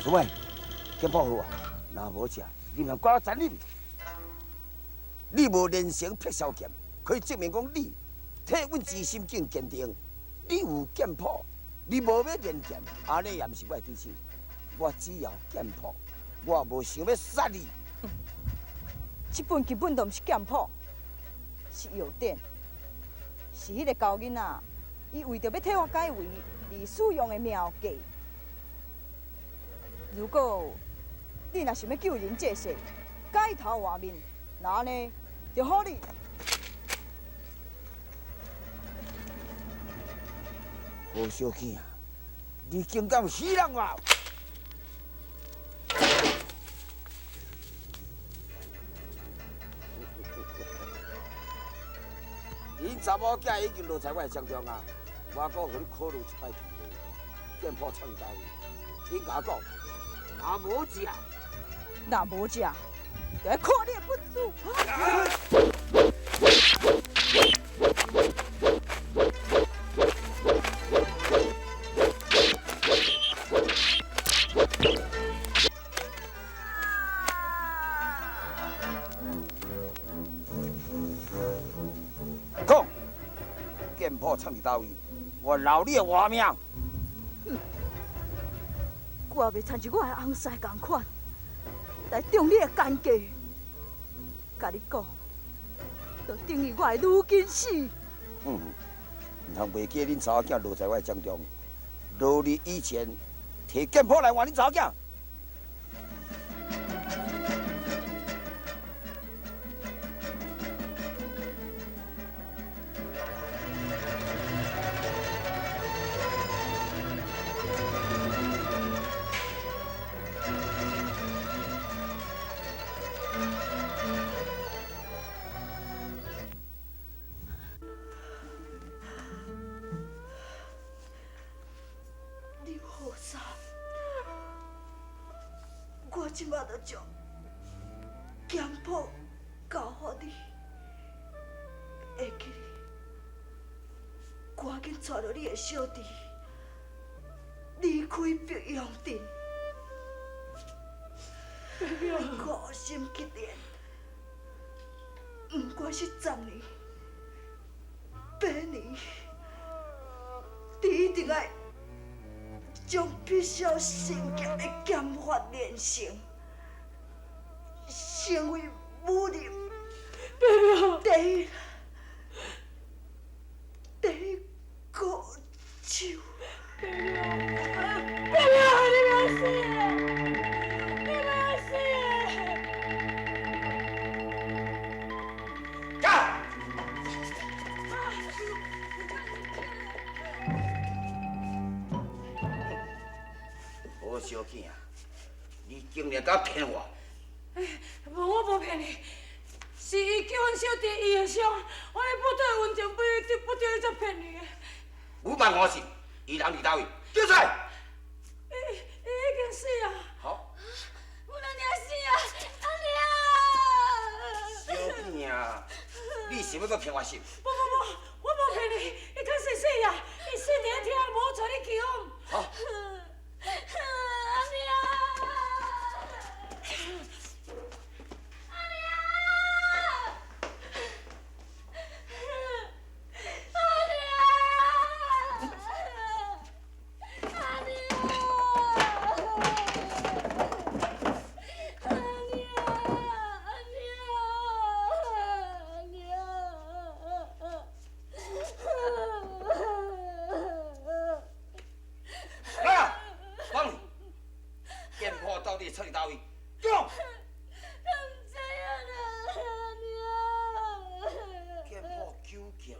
诸位，剑破好啊！若无食，你若赶我斩你。你无连成劈削剑，可以证明讲你替阮之心境坚定。你有剑谱，你无要练剑，安尼也毋是我的对手。我只要剑谱，我无想要杀你。这本根本就毋是剑谱，是药典，是迄个高囡仔，伊为着要替我解围而使用的妙计。如果你若想要救人这世，改头换面，那呢就好你。好小囝啊！你竟敢死人话！恁查某囝已经落在我的枪中啊！我阁互你考虑一摆机会，剑谱唱到位，请甲我讲。若无食，若无食，就要看你的本事。讲，剑谱藏伫倒位？我留你的活命。我袂参照我的翁婿同款，来中你的奸计。甲你讲，就等于我的女囡死。毋通袂记恁查某囝落在我的掌中，落你以前，摕剑谱来换恁查某囝。我即马就将剑谱交予你，会记你，赶紧带着你的小弟离开碧阳镇，苦心积练，不管是10年、8年，你一定要将必须神剑的剑法练成，成为武林第一高手。爸爸，你不要死！你不要死！干！好小囝啊！你竟然敢骗我！我无骗你，是伊叫阮小弟伊会伤，我咧部队运情不着伊才骗你的。有办法是，伊人伫倒位？叫出来！伊已经死啊！好。阮阿娘死啊！阿娘！小囝啊，你想要搁骗我是？不，我无骗你，伊细细呀，伊细地听无找你求。好。阿娘。出去倒位，讲。剑破九剑，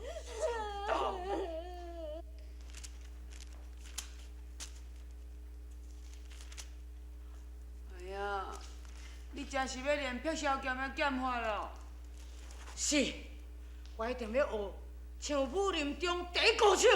刀。哎呀，你真是要练劈小剑的剑法了？是，我一定要学像武林中第一高手。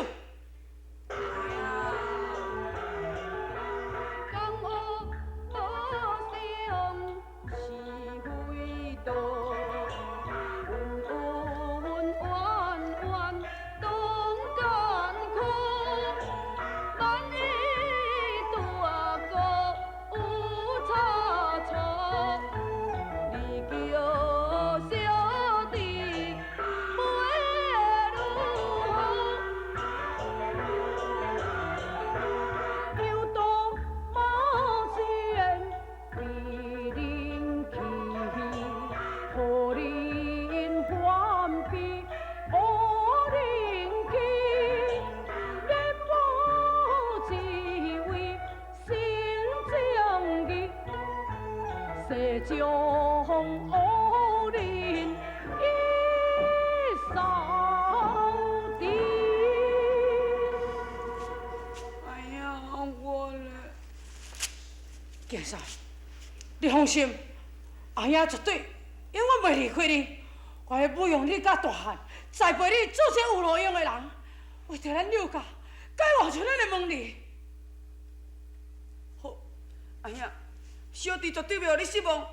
将恶人一扫尽。哎呀，我嘞！剑嫂，你放心，阿爷绝对永远袂离开你。我会抚养你到大汉，栽培你做一个有路用的人，为着咱刘家解换出咱的门里。好，阿爷，小弟绝对袂让你失望。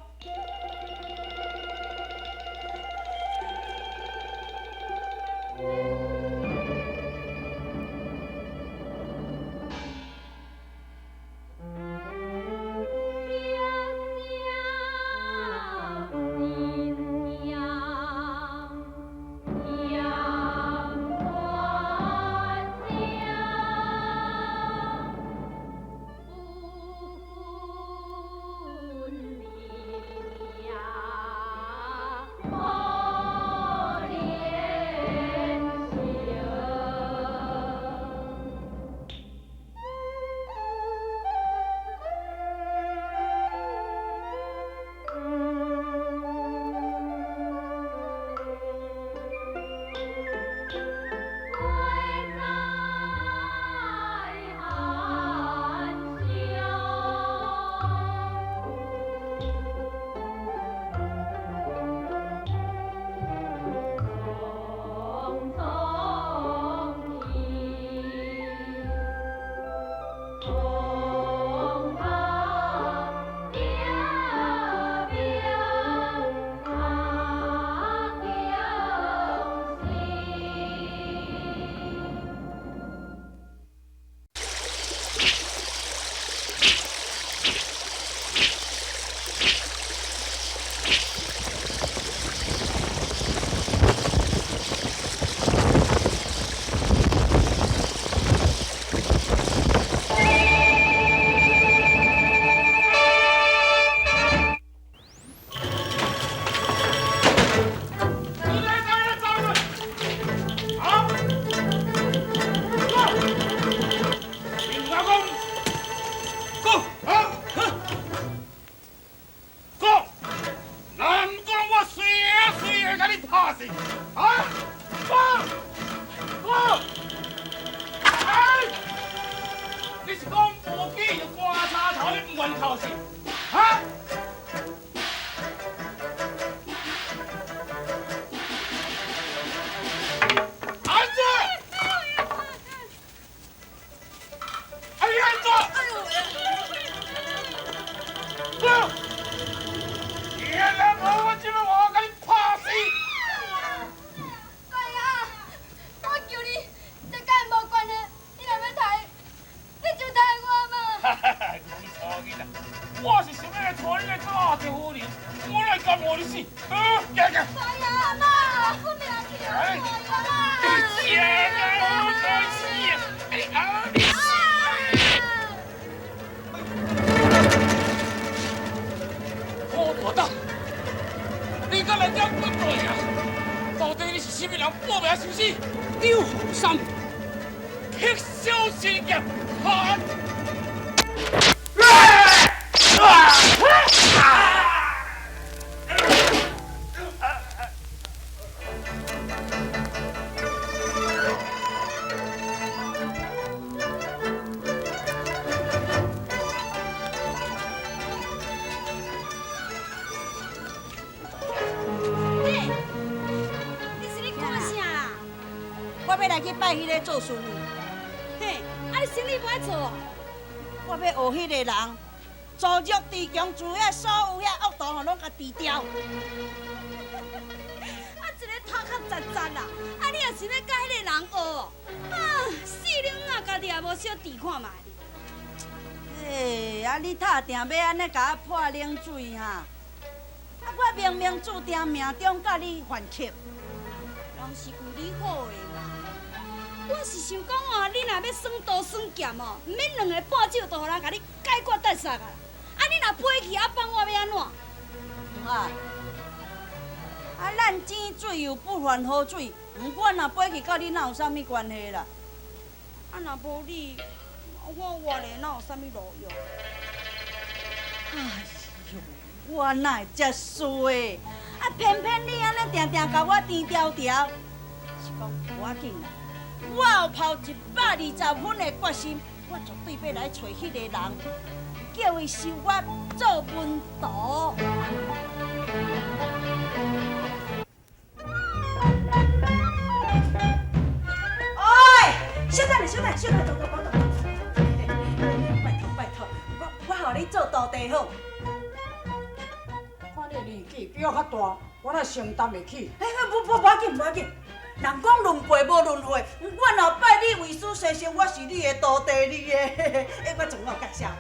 来这滚落去啊！到底你是什么人？报名是不是？刘洪山，铁小心剑，看！我要来去拜迄个做师傅。嘿，啊你生理不爱做哦？我要学迄个人，自辱自强，自遐所有遐恶道，吼拢甲治掉。啊，一个头壳杂杂啦，啊你若是要甲迄个人学哦，啊，死人啊，家己也无小治看卖。嘿，啊你打定要安尼甲我泼冷水哈？啊我明明注定命中甲你犯克，人是有你好的啦。我是想讲哦，你若要耍刀耍剑哦，毋免2个半酒就互人甲你解决得杀啊！啊你若飞去啊放我要安怎？啊，啊咱井水又不犯河水，我若飞去，甲你哪有啥物关系啦？啊若无你，我活咧哪有啥物路用？哎呦，我哪会遮衰？啊偏偏你安尼定定甲我甜条条，是讲无要紧啦。我有抱120分的决心，我绝对要来找迄个人，叫伊收我做文徒。哎，小等，走，拜托，我互你做徒弟好。看你年纪比我较大，我哪承担得起？不要紧。人讲轮回无轮回，我若拜你为师学成，我是你的徒弟你的。我仲有介绍，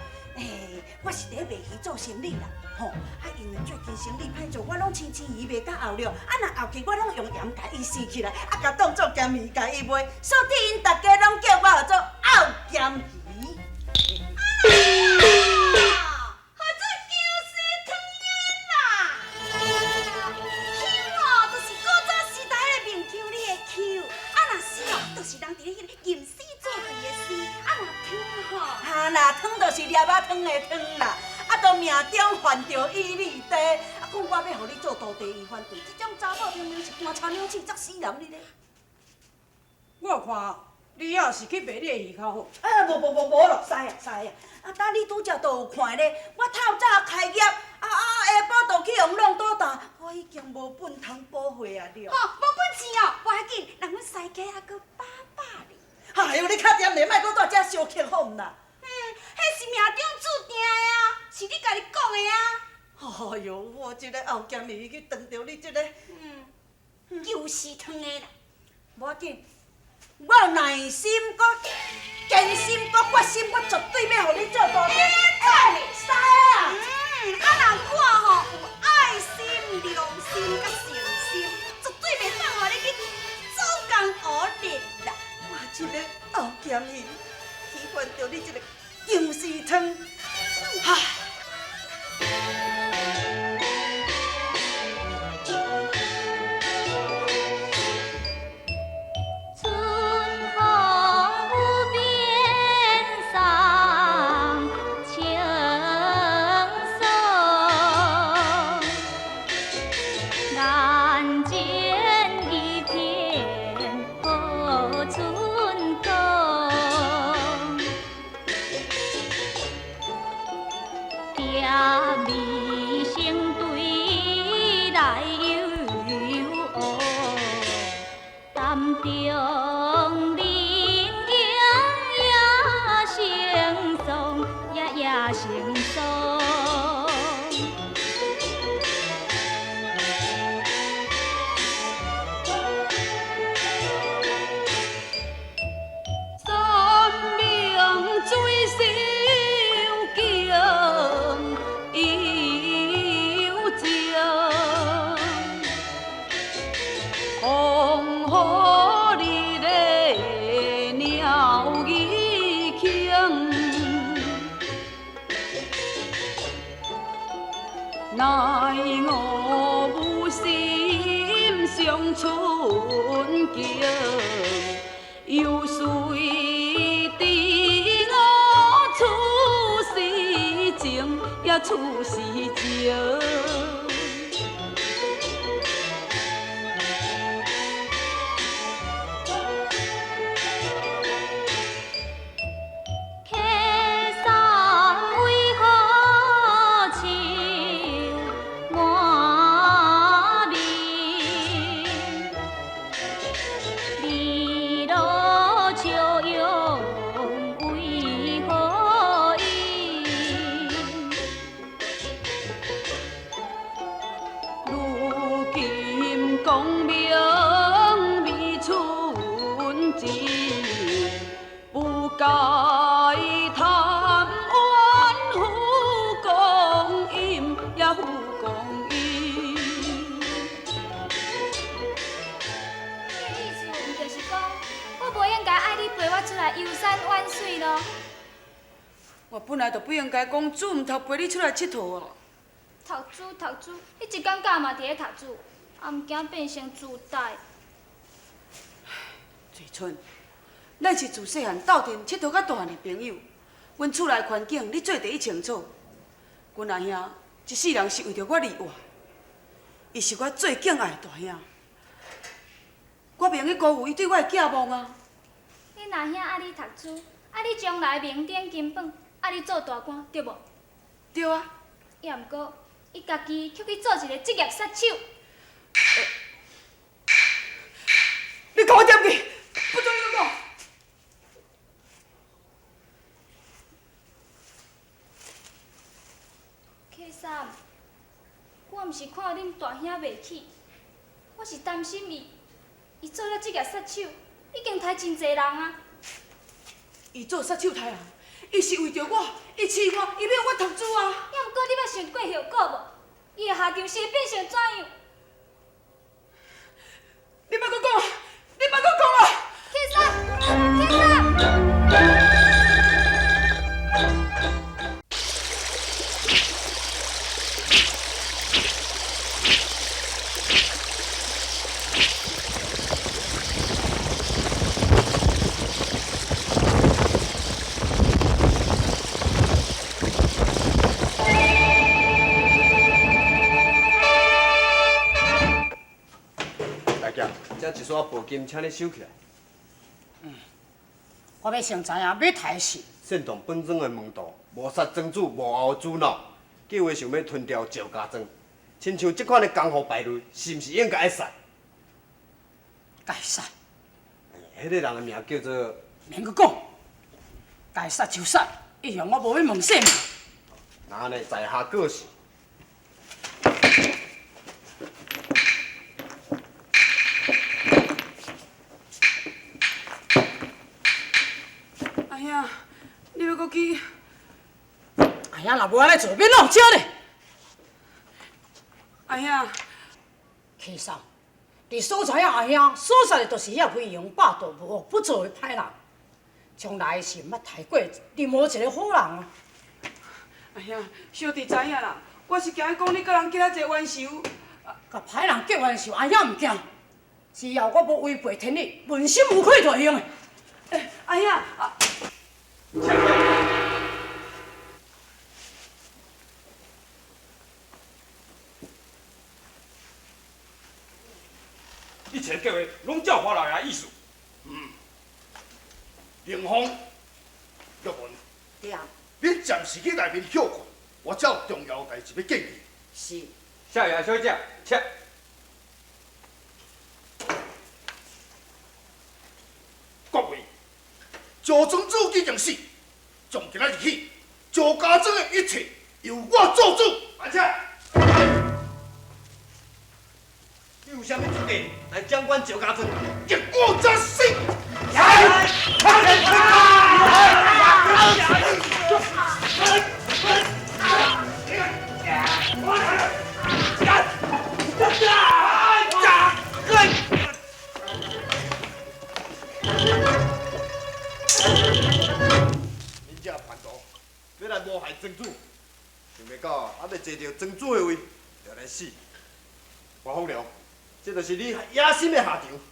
我是伫卖鱼做生意啦，吼，因为最近生意歹做，我拢青鱼卖到后了，若后期我拢用盐甲伊生起来，甲当做咸鱼甲伊卖，所以因大家拢叫我做傲咸鱼。就是人伫咧迄个吟诗作对的诗，啊若汤吼，哈那汤就是粒仔汤的汤啦，都命中犯着伊利地，讲我要互你做徒弟，伊反对，这种查某明明是干柴两气作死人你咧。我看你也是去卖你的鱼较好。无咯，使啊！等你拄则都有看咧，我透早开业，下晡就去用弄倒大，我已经无本通补回啊了。吼，无本钱哦，无要紧，人阮西家还阁800哩。哎呦，你较点咧，莫搁在遮相克好毋啦？迄是命中注定的啊，是你家己讲的啊。哎呦，我这个后咸鱼去当着你这个，又是汤的啦。无要紧，我耐心搁坚心搁决心，我绝对要互你做徒弟。使啊！人看吼有爱心、良心甲诚心，绝对袂当互你去做工学历啦。我这个后咸鱼喜欢着你这个金丝汤，唉。奈我无心。纯情，又随伫我出世情，也出世情。游山玩水咯。我本来就不应该讲主唔头陪你出来佚佗哦。读书，你一天到嘛伫咧读书，也毋惊变成自大。水春，咱是自细汉斗阵佚佗到大汉的朋友，阮厝内环境你最第一清楚。阮阿兄一世人是为着我而活，伊是我最敬爱的大兄。我袂用去辜负伊对我的寄望啊！恁阿兄爱你读书，爱你将来名鼎金榜，爱你做大官，对无？对啊。也毋过，伊家己却去做一个职业杀手。你给我点去！不准你讲！K 三，我毋是看到恁大兄袂起，我是担心伊做了职业杀手，已经杀真侪人啊。伊做杀手杀人，伊是为着我，伊饲我，伊要我读书啊。也毋过你捌想过后果无？伊的下场是会变成怎样？你莫搁讲啊！你莫搁讲啊！K 三，这一撮宝金，请你收起来。我要先知影要刣是。煽动本庄的门徒，谋杀庄主，幕后主脑，计划想要吞掉赵家庄。亲像这款的江湖败类，是毋是应该杀？该杀。迄个人的名叫做……免阁讲，该杀就杀，一样我无要问姓名。那安尼在下过是。阿兄，你要搁去？哎呀，若无安尼做，免弄招呢。阿兄，其实，伫所在阿兄所杀的，都是遐飞扬霸道、无恶不作的歹人，从来是毋捌刣过任何一个好人啊。阿兄，小弟知影啦，我是惊讲你甲人结啊侪冤仇。甲歹人结冤仇，阿兄毋惊，只要我无违背天理，问心无愧就会用的。阿兄，一切计划拢照我老爷意思。凌风、玉文，对啊，恁暂时去内面休困，我才有重要代志要见你。是。少爷小姐，请。各位，赵庄主已经死，从今仔日起，赵家庄的一切由我做主。慢车。你有啥物资格来掌管赵家庄？一国者死。恁这叛徒要来谋害庄主，想袂到还袂坐到庄主的位，就来死。我风流，这就是你野心的下场。